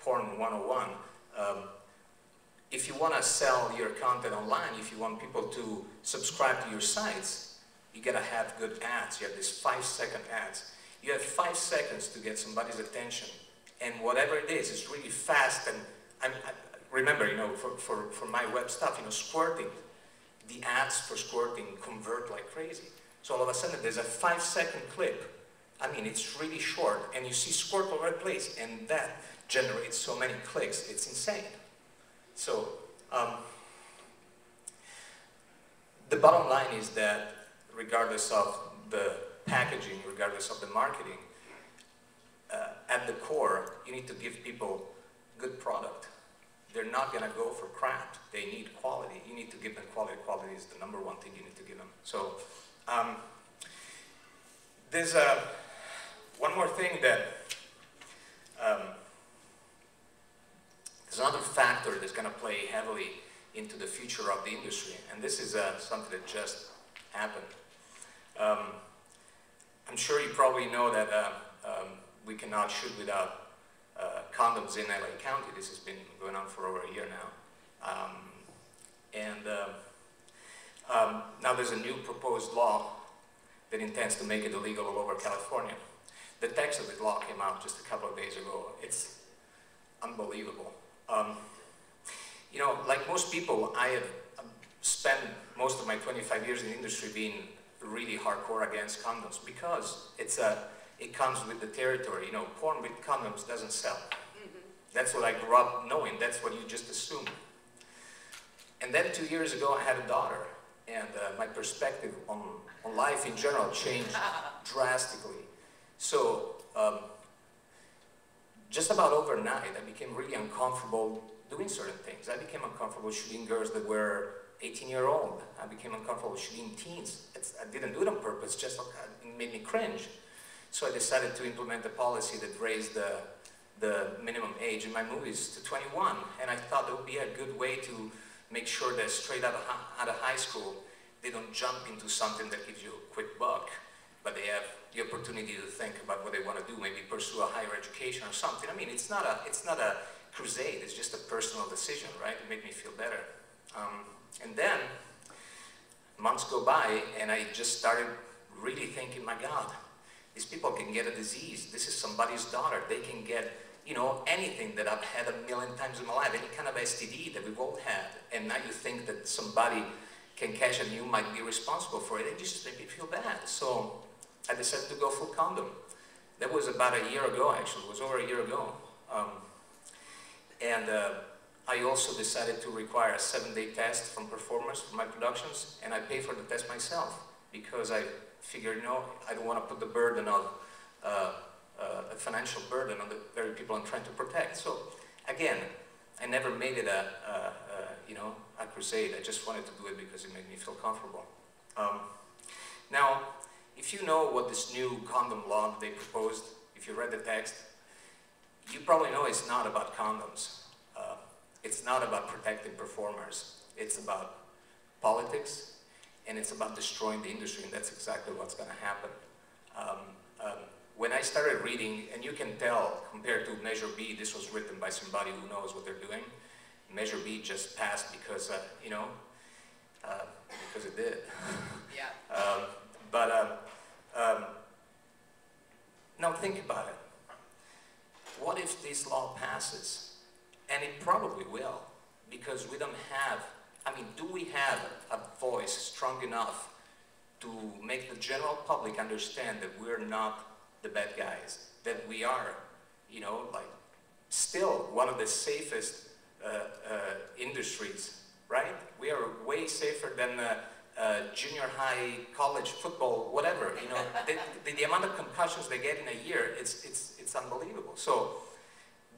Porn 101. If you want to sell your content online, if you want people to subscribe to your sites, you gotta have good ads. You have these 5-second ads. You have 5 seconds to get somebody's attention, and whatever it is, it's really fast. And remember, you know, for my web stuff, you know, squirting, the ads for squirting convert like crazy. So all of a sudden, there's a 5-second clip. I mean, it's really short, and you see squirt all over the place, and that generates so many clicks. It's insane. So the bottom line is that regardless of the packaging, regardless of the marketing, at the core, you need to give people good product. They're not going to go for crap. They need quality. You need to give them quality. Quality is the #1 thing you need to give them. So there's one more thing that there's another factor that's going to play heavily into the future of the industry, and this is something that just happened. I'm sure you probably know that we cannot shoot without condoms in LA County. This has been going on for over a year now. Now there's a new proposed law that intends to make it illegal all over California. The text of the law came out just a couple of days ago. It's unbelievable. You know, like most people, I have spent most of my 25 years in the industry being really hardcore against condoms because it comes with the territory. You know, porn with condoms doesn't sell. Mm-hmm. That's what I grew up knowing. That's what you just assume. And then 2 years ago, I had a daughter, and my perspective on life in general changed drastically. So just about overnight, I became really uncomfortable doing certain things. I became uncomfortable shooting girls that were 18-year-old. I became uncomfortable shooting teens. I didn't do it on purpose, just it made me cringe. So I decided to implement a policy that raised the minimum age in my movies to 21. And I thought it would be a good way to make sure that straight out of high school, they don't jump into something that gives you a quick buck, but they have the opportunity to think about what they want to do, maybe pursue a higher education or something. I mean, it's not a crusade, it's just a personal decision, right? It made me feel better. And then, months go by, and I just started really thinking, my God, these people can get a disease. This is somebody's daughter. They can get, you know, anything that I've had 1,000,000 times in my life, any kind of STD that we've all had. And now you think that somebody can catch and you might be responsible for it. It just made me feel bad. So I decided to go full condom. That was about a year ago, actually. It was over a year ago. I also decided to require a 7-day test from performers for my productions, and I pay for the test myself because I figured, no, I don't want to put the burden of a financial burden on the very people I'm trying to protect. So again, I never made it a crusade. I just wanted to do it because it made me feel comfortable. Now, if you know what this new condom law that they proposed, if you read the text, you probably know it's not about condoms. It's not about protecting performers. It's about politics, and it's about destroying the industry, and that's exactly what's going to happen. When I started reading, and you can tell, compared to Measure B, this was written by somebody who knows what they're doing. Measure B just passed because, because it did. Yeah. Now think about it. What if this law passes? And it probably will, because we don't have, do we have a voice strong enough to make the general public understand that we're not the bad guys, that we are, still one of the safest industries, right? We are way safer than junior high, college football, whatever. The amount of concussions they get in a year, it's unbelievable. So,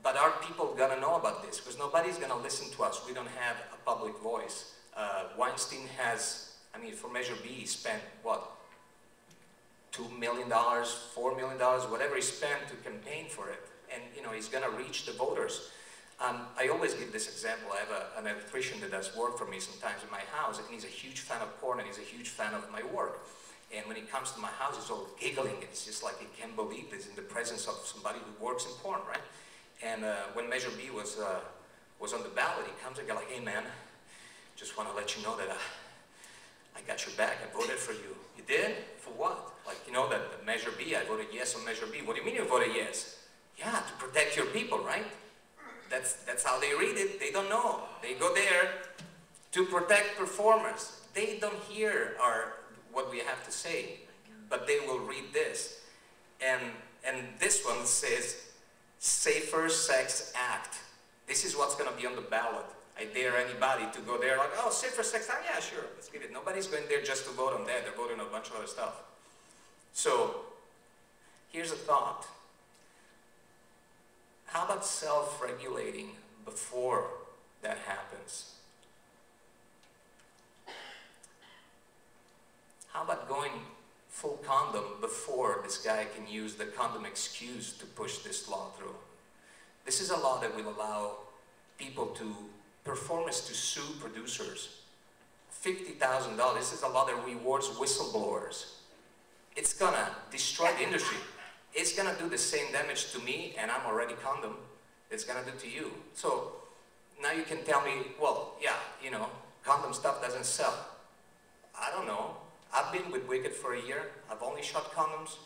but are people gonna know about this? Because nobody's gonna listen to us. We don't have a public voice. Weinstein has, for Measure B, he spent what? $2 million, $4 million, whatever he spent to campaign for it. And he's gonna reach the voters. I always give this example. I have an electrician that does work for me sometimes in my house, and he's a huge fan of porn, and he's a huge fan of my work. And when he comes to my house, he's all giggling. It's just like he can't believe this in the presence of somebody who works in porn, right? And when Measure B was on the ballot, he comes and goes like, hey man, just want to let you know that I got your back, I voted for you. You did? For what? Like, you know, that Measure B, I voted yes on Measure B. What do you mean you voted yes? Yeah, to protect your people, right? That's how they read it. They don't know. They go there to protect performers. They don't hear what we have to say, but they will read this. And this one says, Safer Sex Act. This is what's going to be on the ballot. I dare anybody to go there like, oh, Safer Sex Act? Yeah, sure, let's get it. Nobody's going there just to vote on that. They're voting on a bunch of other stuff. So, here's a thought. How about self-regulating before that happens? How about going full condom before this guy can use the condom excuse to push this law through? This is a law that will allow performers to sue producers. $50,000, this is a law that rewards whistleblowers. It's gonna destroy the industry. It's gonna do the same damage to me, and I'm already condom, it's gonna do to you. So now you can tell me, well, yeah, you know, condom stuff doesn't sell. I don't know. I've been with Wicked for a year. I've only shot condoms.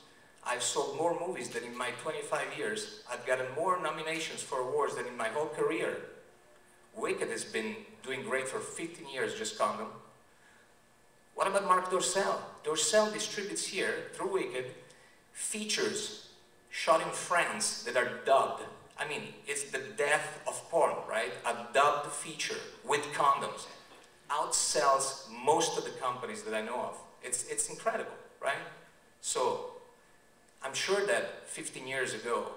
I've sold more movies than in my 25 years. I've gotten more nominations for awards than in my whole career. Wicked has been doing great for 15 years, just condom. What about Mark Dorcel? Dorcel distributes here, through Wicked, features shot in France that are dubbed. I mean, it's the death of porn, right? A dubbed feature with condoms outsells most of the companies that I know of. It's incredible, right? So, I'm sure that 15 years ago,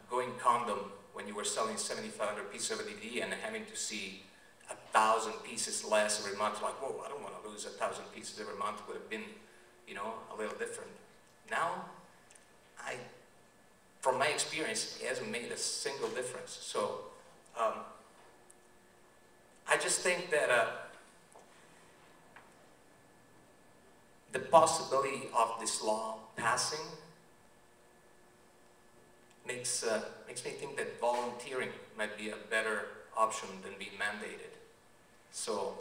going condom when you were selling 7,500 pieces of a DVD and having to see 1,000 pieces less every month, like, whoa, I don't want to lose 1,000 pieces every month, would have been, you know, a little different. Now, from my experience, it hasn't made a single difference. So, I just think that the possibility of this law passing makes me think that volunteering might be a better option than being mandated. So,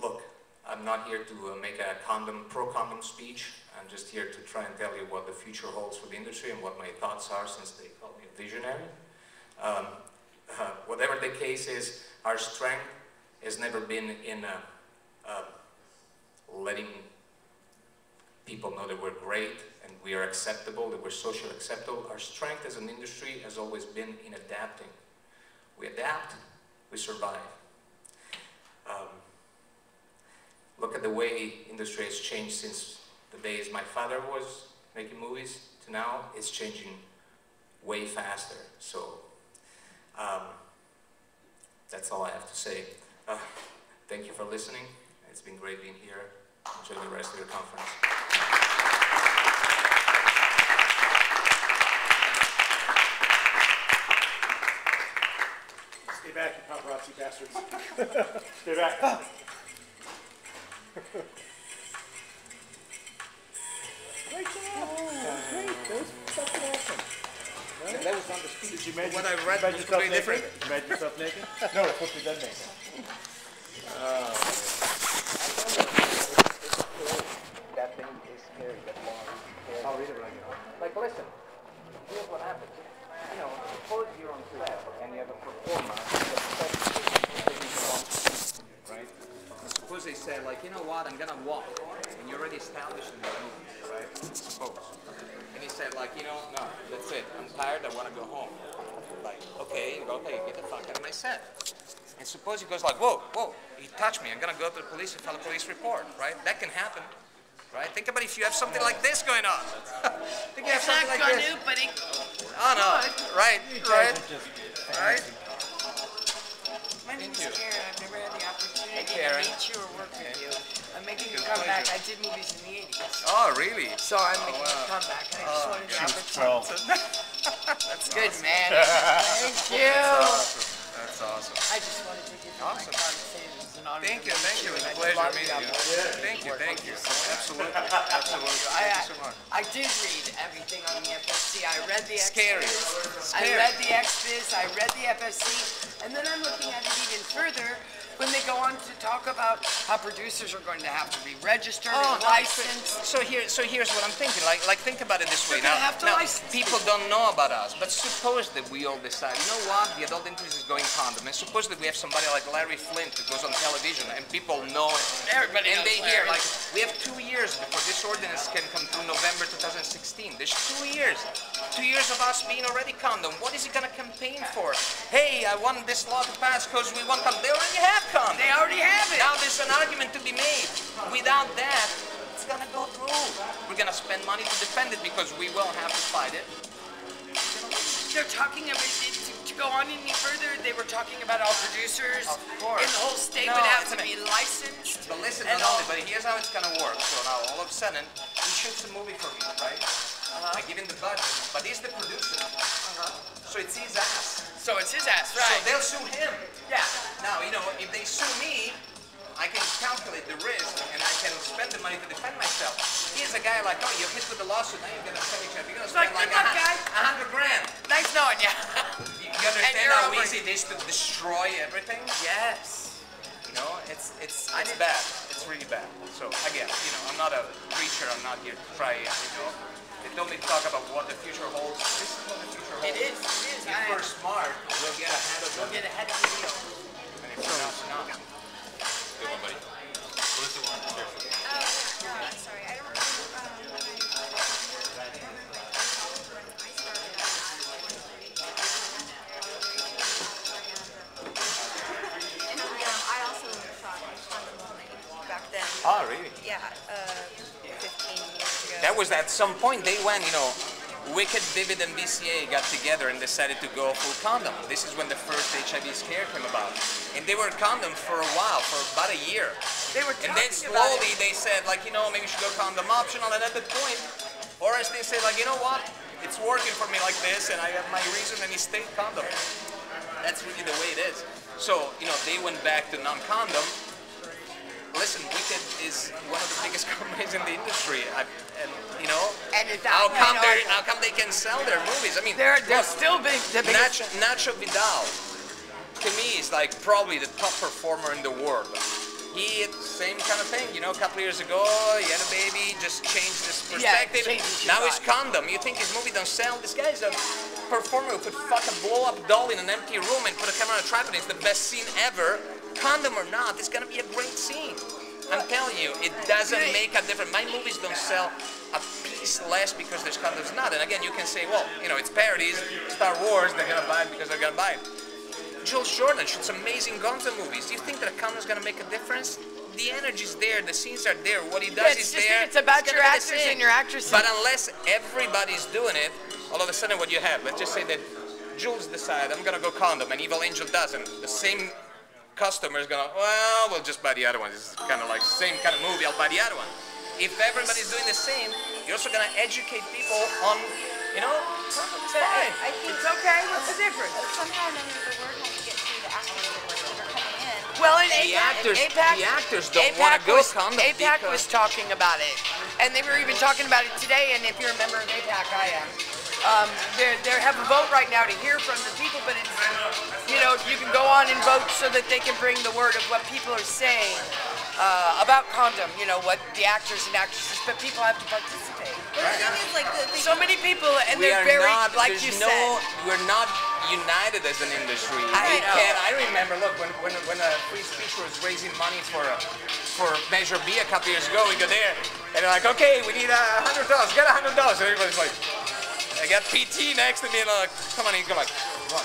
look, I'm not here to make a pro-condom speech. I'm just here to try and tell you what the future holds for the industry and what my thoughts are, since they call me a visionary. Whatever the case is, our strength has never been in letting people know that we're great and we are acceptable, that we're socially acceptable. Our strength as an industry has always been in adapting. We adapt, we survive. Look at the way industry has changed since the days my father was making movies to now. It's changing way faster. So that's all I have to say. Thank you for listening. It's been great being here. Enjoy the rest of your conference. Stay back, you paparazzi bastards. Stay back. Great job. Great. That was fucking awesome. Right? That was on the speech. Did you make what I read was completely different. You made yourself naked? No, it's supposed to be done naked. That thing is scary, that law is scary. I'll read it when I get home. Like, listen, here's what happens. You know, suppose you're on set and you have a performer right? Suppose they say, like, you know what, I'm gonna walk. And you're already established in the movie, right? Suppose. And he said, like, you know, no, that's it. I'm tired, I wanna go home. Like, okay, you go, okay, get the fuck out of my set. And suppose he goes like, whoa, whoa, he touched me, I'm gonna go to the police and file a police report, right? That can happen, right? Think about if you have something like this going on. Think you have something like this. But it Oh no, right, right, right? My name is Karen. I've never had the opportunity Karen. to meet you or work with you. I'm making a comeback. I did movies in the 80s. Oh, really? So I'm making a comeback. And I just wanted the opportunity. That's Good, awesome. man. Thank you. That's awesome. That's awesome. I just wanted to give you Awesome. my card and say it was an honor. Thank you, to meet thank you. It's and a I pleasure love meeting you. the Thank you. Absolutely. I, Thank you so much. I did read everything on the FSC. I read the Scary. XBiz. I read the XBiz. I read the FSC. And then I'm looking at it even further when they go on to talk about how producers are going to have to be registered and licensed. So here's what I'm thinking. Like think about it this way. They're gonna have to Now license people don't know about us, but suppose that we all decide, you know what, the adult industry is going condom, and suppose that we have somebody like Larry Flint who goes on television and people know it. Everybody And knows they hear, Larry. like, we have 2 years before this ordinance can come through November 2016. There's 2 years. 2 years of us being already condom. What is he gonna campaign for? Hey, I want this law to pass because we want condom. They already have condom. They already have it. Now there's an argument to be made. Without that, it's gonna go through. We're gonna spend money to defend it because we will have to fight it. They're talking about it, to go on any further. They were talking about all producers Of course. in the whole state No, would have it's to be licensed. But listen, And not all- only, but here's how it's gonna work. So now all of a sudden, he shoots a movie for me, right? I give him the budget, but he's the producer. So it's his ass. So it's his ass, So right? they'll sue him. Yeah. Now, you know, if they sue me, I can calculate the risk and I can spend the money to defend myself. Here's a guy like, oh, you're hit with the lawsuit, now you're gonna spend each other. You're gonna Like, spend like good luck, guy. 100 grand. Nice knowing you. You understand you're how over. easy it is to destroy everything? Yes. You know, it's bad. It's really bad. So again, you know, I'm not a preacher. I'm not here to try. You know, they told me to talk about what the future holds. This is what the future holds. It is. It is. If we're smart, we'll get ahead of them. Get ahead of the deal. And if we're not, we're not. Good one, buddy. Melissa wanted to share something. Oh, no, I'm sorry. I don't remember when I started. And I also shot Condom back then. Oh, really? Yeah, 15 years ago. That was at some point they went, you know, Wicked, Vivid, and VCA got together and decided to go full condom. This is when the first HIV scare came about. And they were condom for a while, for about a year. They were And then talking about slowly it. they said, like, you know, maybe we should go condom optional. And at that point, Horace, they said, like, you know what? It's working for me like this, and I have my reason, and he stayed condom. That's really the way it is. So, you know, they went back to non-condom. Listen, Wicked is one of the biggest companies in the industry, and you know, And it's how out, come you know, how come they can sell their movies? I mean, They're look, still big. The biggest. Nacho Vidal, to me, is like probably the top performer in the world. He, same kind of thing, you know, a couple years ago, he had a baby, just changed his perspective. changed his Now he's vibe. condom. You think his movie don't sell? This guy's a performer who could fuck a blow-up doll in an empty room and put a camera on a tripod. It's the best scene ever. Condom or not, it's gonna be a great scene. I'm telling you, it doesn't make a difference. My movies don't sell a piece less because there's condoms not. And again, you can say, well, you know, it's parodies, Star Wars, they're gonna buy it because they're gonna buy it. Jules Jordan shoots amazing Gonzo movies. Do you think that a condom's gonna make a difference? The energy's there, the scenes are there, what he does It's is just- there. it's about gonna your be the actors same. and your actresses. But unless everybody's doing it, all of a sudden what you have, let's just say that Jules decides, I'm gonna go condom, and Evil Angel doesn't. The same customer is gonna, well, we'll just buy the other one. This is kind of like the same kind of movie, I'll buy the other one. If everybody's doing the same, you're also gonna educate people on, you know, Fine. I think It's okay. What's the difference? somehow or another the word has to get through the actors that are coming in. Well, in The APAC, actors don't want to go condom APAC because- was talking about it, and they were even talking about it today. And if you're a member of APAC, I am. They have a vote right now to hear from the people, but it's, you know, you can go on and vote so that they can bring the word of what people are saying about condom. You know, what the actors and actresses, but people have to participate. But the thing is, like, So many people, and we they're are very, not, like there's you no, said. we're not united as an industry. I know. I remember, look, when Free Speech was raising money for Measure B a couple years ago, we go there, and they're like, okay, we need $100, get $100, and everybody's like, I got PT next to me, and I'm like, come on, you go like, what?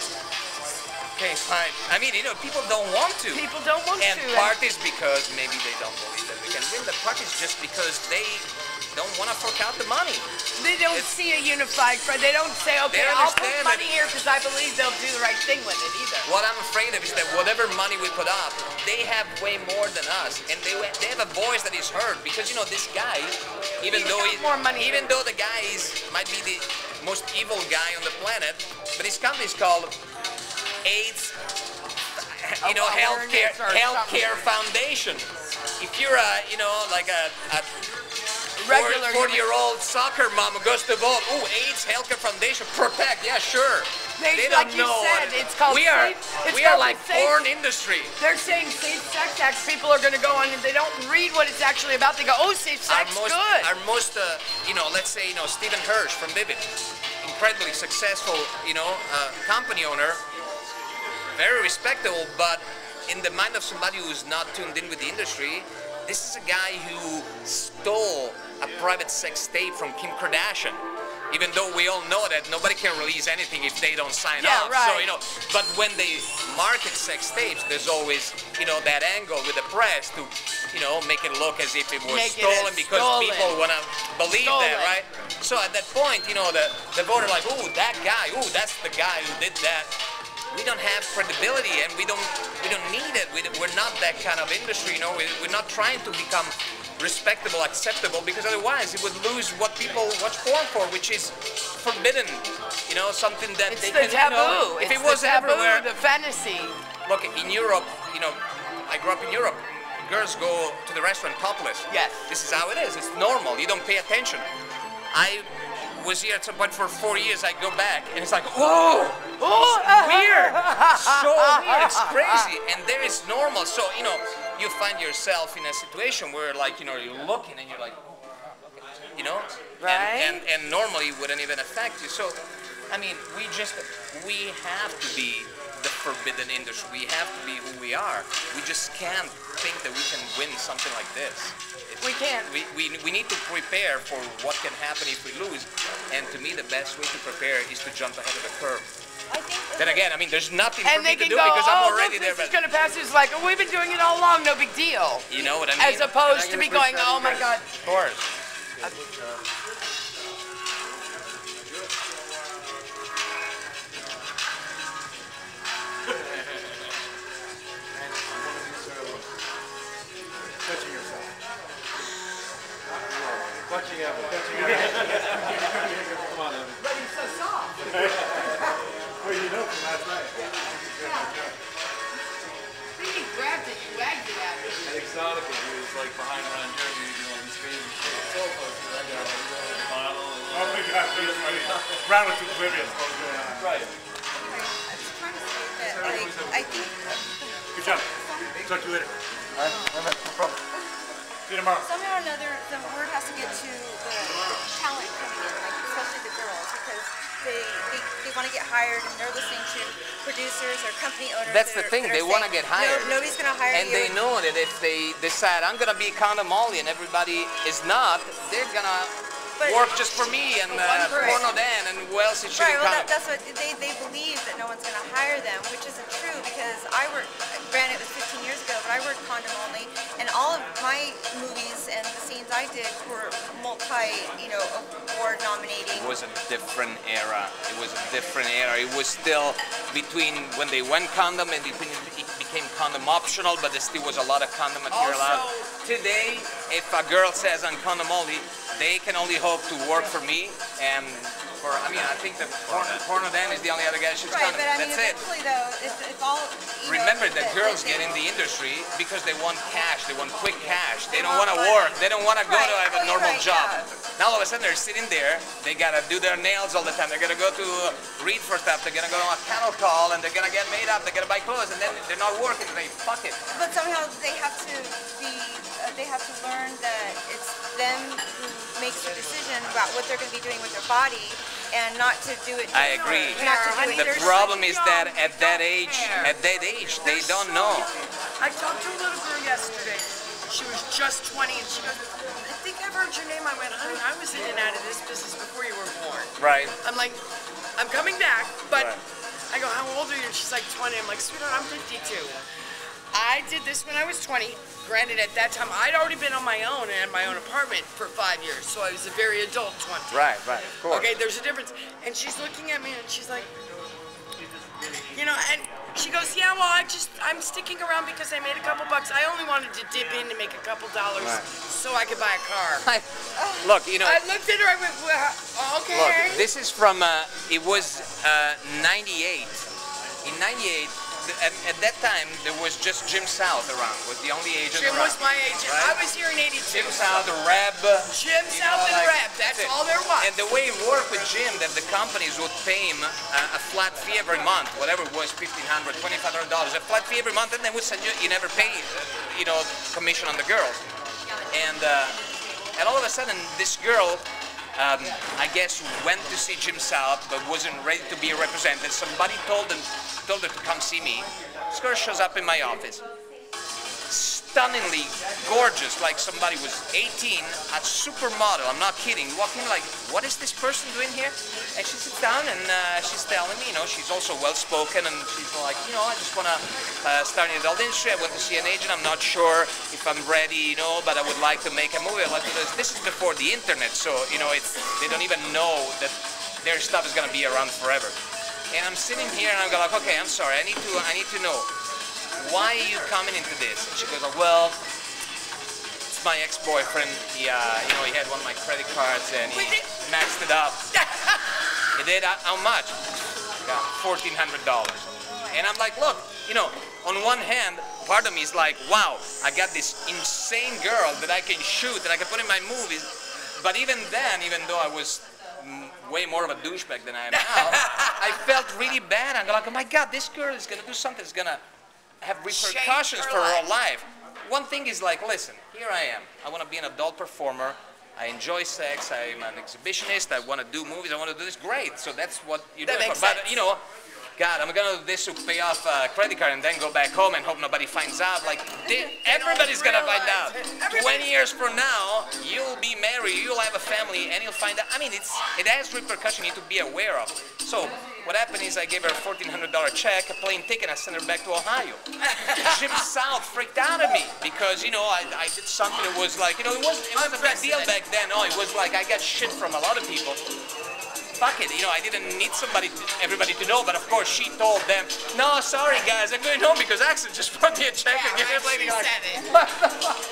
Okay, fine. I mean, you know, people don't want to. People don't want and to. part is because maybe they don't believe that we can win. The part is just because they don't want to fork out the money. They don't see a unified front. They don't say, okay, They I'll put understand money that- here because I believe they'll do the right thing with it either. What I'm afraid of is that whatever money we put up, they have way more than us, and they have a voice that is heard. Because you know, this guy, even He's though got more money. even though the guy might be the most evil guy on the planet, but his company is called AIDS you know, awareness or healthcare foundation. If you're a, you know, like a regular 40-year-old soccer mom who goes to vote, oh, AIDS Healthcare Foundation, protect, yeah, sure. They like don't you know. said, it's called we are like porn industry. They're saying safe sex acts. People are going to go on and they don't read what it's actually about. They go, oh, safe sex, good. Our most, you know, let's say, you know, Stephen Hirsch from Vivid, incredibly successful, you know, company owner, very respectable, but in the mind of somebody who's not tuned in with the industry, this is a guy who stole a private sex tape from Kim Kardashian. Even though we all know that nobody can release anything if they don't sign off. Right. So, you know, but when they market sex tapes, there's always, you know, that angle with the press to, you know, make it look as if it was stolen because people want to believe that, right? So at that point, you know, the voter like, ooh, that guy, ooh, that's the guy who did that. We don't have credibility, and we don't need it. We're not that kind of industry, you know. We're not trying to become respectable, acceptable, because otherwise it would lose what people watch porn for, which is forbidden. You know, something that it's they the can. taboo. You know, if it's it was the taboo, everywhere, the fantasy. Look, in Europe, you know, I grew up in Europe. Girls go to the restaurant topless. Yes. This is how it is. It's normal. You don't pay attention. I was here at some point for 4 years. I go back, and it's like, whoa, weird, so weird. It's crazy, and there is normal. So you know, you find yourself in a situation where, like, you know, you're looking and you're like, oh, okay. You know, right? And normally it wouldn't even affect you. So, I mean, we have to be the forbidden industry. We have to be who we are. We just can't think that we can win something like this. We can't. We need to prepare for what can happen if we lose. And to me, the best way to prepare is to jump ahead of the curve. I think Then again, I mean, there's nothing and for me they to can do go, because I'm oh, already there. This is But going to pass. It's like, oh, we've been doing it all along, no big deal. you know what I mean? As opposed to me going, oh my God. Of course. Touching yourself. Touching Evan. Touching Evan. Come on, Evan. But he's so soft. Well, you know from last night. He grabbed it, you wagged it at me. At Exotica, he was like behind Ron Jeremy doing his crazy shit. So close to that guy. Oh my God, that's funny. Brown was too oblivious. What was going on? Right. I was trying to say that, like, I think Good job. Talk to you later. No problem. See you tomorrow. somehow or another the word has to get to the talent coming in, like especially the girls, because they want to get hired and they're listening to producers or company owners. That's the thing. that They are want to saying, get hired. No, nobody's going to hire And you. they know that if they decide I'm gonna be condom only and everybody is not, they're gonna But- work just for me and Correct. Porno Dan and who else is shooting Right, well, condom. that's what they believe that no one's going to hire them, which isn't true because I worked, granted it was 15 years ago, but I worked condom only, and all of my movies and the scenes I did were award nominating. It was a different era. It was a different era. It was still between when they went condom and between it became condom optional, but there still was a lot of condom material out. Today, if a girl says I'm condom only, they can only hope to work for me and for, I mean, I think that Porno Dan is the only other guy that shoots Right, condom. but I mean, That's it. eventually though, if all, Remember that girls get in the industry because they want cash, they want quick cash, they don't want to work, they don't want to go to have a normal job. Now all of a sudden they're sitting there, they gotta do their nails all the time, they're gonna go to read for stuff, they're gonna go on a cattle call, and they're gonna get made up, they're gonna buy clothes, and then they're not working, they fuck it. But somehow they have to be, they have to learn that it's them who makes the decision about what they're going to be doing with their body, and not to do it. I agree. Not to do it. The problem is that at that age, they don't know. I talked to a little girl yesterday. She was just 20, and she goes, I think I've heard your name. I went, honey, I was in and out of this business before you were born. Right. I'm like, I'm coming back, but Right. I go, how old are you? And she's like 20. I'm like, sweetheart, I'm 52. I did this when I was 20. Granted, at that time, I'd already been on my own and had my own apartment for 5 years, so I was a very adult 20. Right, of course. Okay, there's a difference. And she's looking at me and she's like, you know, and she goes, yeah, well, I'm sticking around because I made a couple bucks. I only wanted to dip in to make a couple dollars so I could buy a car. Look, you know. I looked at her, I went, well, okay. Look, this is from, it was 98. In 98, at that time, there was just Jim South around, was the only agent Jim around. was my agent. Right? I was here in 82. Jim South, Reb. Jim South and Reb, that's all there was. And the way it worked with Jim, that the companies would pay him a flat fee every month, whatever it was, $1,500, $2,500, a flat fee every month, and they would send you never pay, commission on the girls. And all of a sudden, this girl, I guess, went to see Jim South, but wasn't ready to be represented. Somebody told her to come see me. This girl shows up in my office, stunningly gorgeous, like somebody was 18, a supermodel, I'm not kidding, walking like, what is this person doing here? And she sits down and she's telling me, she's also well-spoken, and she's like, I just want to start in the adult industry, I want to see an agent, I'm not sure if I'm ready, but I would like to make a movie. I'd like to do this. This is before the internet, so, they don't even know that their stuff is going to be around forever. And I'm sitting here and I'm going like, okay, I'm sorry, I need to know, why are you coming into this? And she goes, well, it's my ex-boyfriend. He had one of my credit cards and he maxed it up. He did, how much? Yeah, $1,400. And I'm like, look, on one hand, part of me is like, wow, I got this insane girl that I can shoot, that I can put in my movies. But even then, even though I was way more of a douchebag than I am now, I felt really bad. I'm like, oh my God, this girl is going to do something that's going to have repercussions for her life. One thing is like, listen, here I am. I want to be an adult performer. I enjoy sex. I'm an exhibitionist. I want to do movies. I want to do this. Great. So that's what you're doing. But, God, I'm going to do this to pay off a credit card and then go back home and hope nobody finds out. Like, everybody's going to find out. 20 years from now, you'll be married, you'll have a family, and you'll find out. I mean, it has repercussions you need to be aware of. So what happened is I gave her a $1,400 check, a plane ticket, and I sent her back to Ohio. Jim South freaked out at me because, I did something that was like, it wasn't a big deal back then. No, it was like I got shit from a lot of people. Fuck it, I didn't need everybody to know, but of course she told them, no, sorry guys, I'm going home because Axel just brought me a check and gave it later.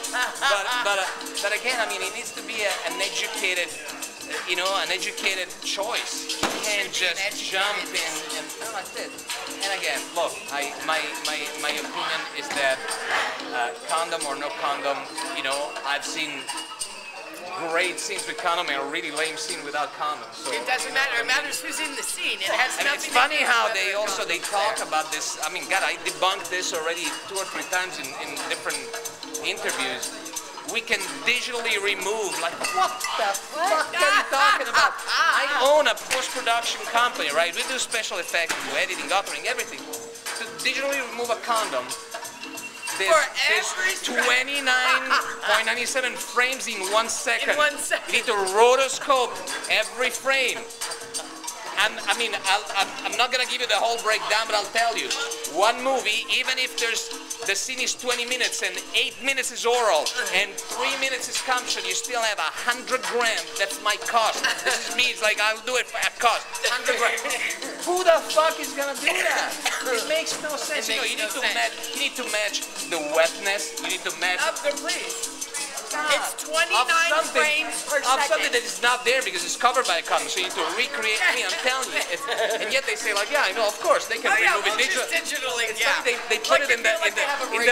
But again, I mean, it needs to be an educated, an educated choice. You can't just jump in and like this. And again, look, my opinion is that condom or no condom, I've seen great scenes with condom and a really lame scene without condom. So it doesn't matter. It matters who's in the scene. It has nothing. It's funny how they talk about this. I mean, God, I debunked this already 2 or 3 times in different interviews. We can digitally remove, like, what the fuck are you talking about? I own a post-production company, right? We do special effects, we do editing, authoring, everything. To digitally remove a condom, there's 29.97 frames in 1 second. In 1 second. You need to rotoscope every frame. And I mean, I'm not gonna give you the whole breakdown, but I'll tell you. One movie, even if the scene is 20 minutes and 8 minutes is oral and 3 minutes is caption, you still have 100 grand. That's my cost. This is me. It's like I'll do it at cost. 100 grand. Who the fuck is gonna do that? It makes no sense. You need to match the wetness. You need to match. Please. It's 29 frames per second. Of something that is not there because it's covered by a condom, so you need to recreate. I mean, I'm telling you. And yet they say, like, yeah, I know, of course, they can remove it digitally. They put it in the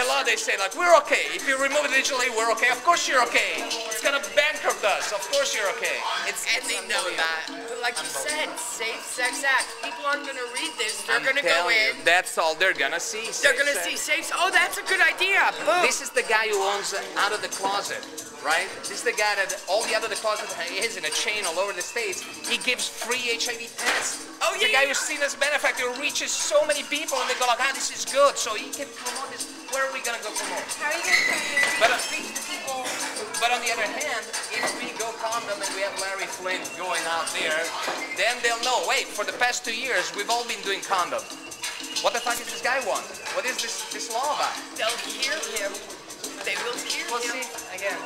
law, they say, like, we're okay. If you remove it digitally, we're okay. Of course you're okay. It's going to bankrupt us. Of course you're okay. And they know that. But like you said, Safe Sex Act. People aren't going to read this. They're going to go in. That's all they're going to see. They're going to see safe. Oh, that's a good idea. Boom. This is the guy who owns Out of the Closet. Right? This is the guy that all the other closets is in a chain all over the States. He gives free HIV tests. Oh, yeah. The guy who's seen as a benefactor reaches so many people and they go like, this is good. So he can promote this. Where are we going to go promote? How are you going to reach the people? But on the other hand, if we go condom and we have Larry Flint going out there, then they'll know, wait, for the past 2 years, we've all been doing condom. What the fuck is this guy want? What is this law about? They'll hear him. They will hear him. See, again,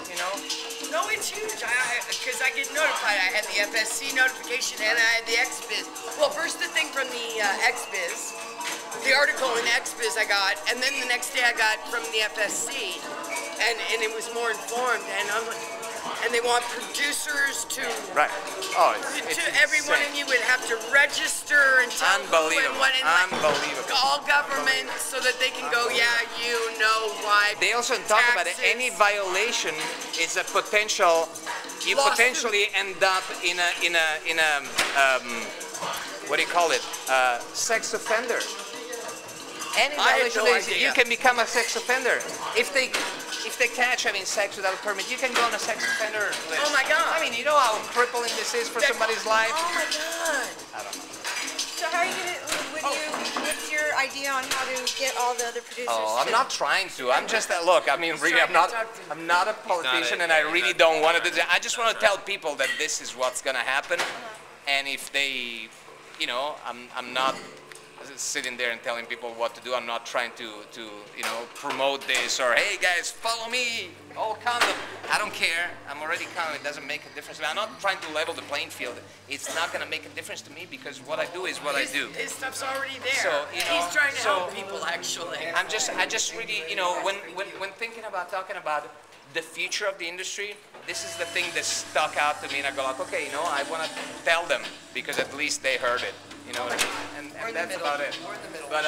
No, it's huge. Because I get notified. I had the FSC notification and I had the XBiz. Well, first the thing from the XBiz, the article in XBiz I got, and then the next day I got from the FSC, and it was more informed. And I'm like, and they want producers to Right. Oh, it's everyone, insane. and you would have to register and tell who and Unbelievable. what, and like, Unbelievable. all government, so that they can go, yeah, you know why. They also talk about it. taxes. Any violation is a potential. You Lawsuit. potentially end up in a what do you call it? Sex offender. Any I had violation, no is idea. you can become a sex offender. If they catch having sex without a permit, you can go on a sex offender list. Oh my God. I mean, you know how crippling this is for somebody's life. Oh my God. I don't know. So how are you gonna, what's your idea on how to get all the other producers Oh, I'm to- not trying to. I'm just look. I mean, really, I'm not a politician, and I really don't want to do that. I just want to tell people that this is what's gonna happen, and if they, you know, I'm not sitting there and telling people what to do. I'm not trying to you know, promote this or hey guys, follow me, all condom. I don't care. I'm already condom. It doesn't make a difference. I'm not trying to level the playing field. It's not gonna make a difference to me because what I do is what I do. His stuff's already there. So, you know, he's trying to so- help people, actually. I just really, you know, when thinking about talking about the future of the industry, this is the thing that stuck out to me, and I go like, okay, you know, I want to tell them because at least they heard it, you know, and that's about it. But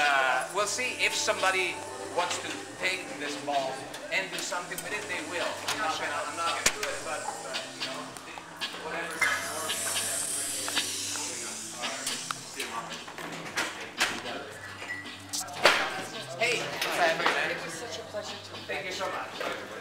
we'll see if somebody wants to take this ball and do something with it, they will. I'm not gonna do it, but you know, whatever. Hey, it was such a pleasure to. Thank you so much.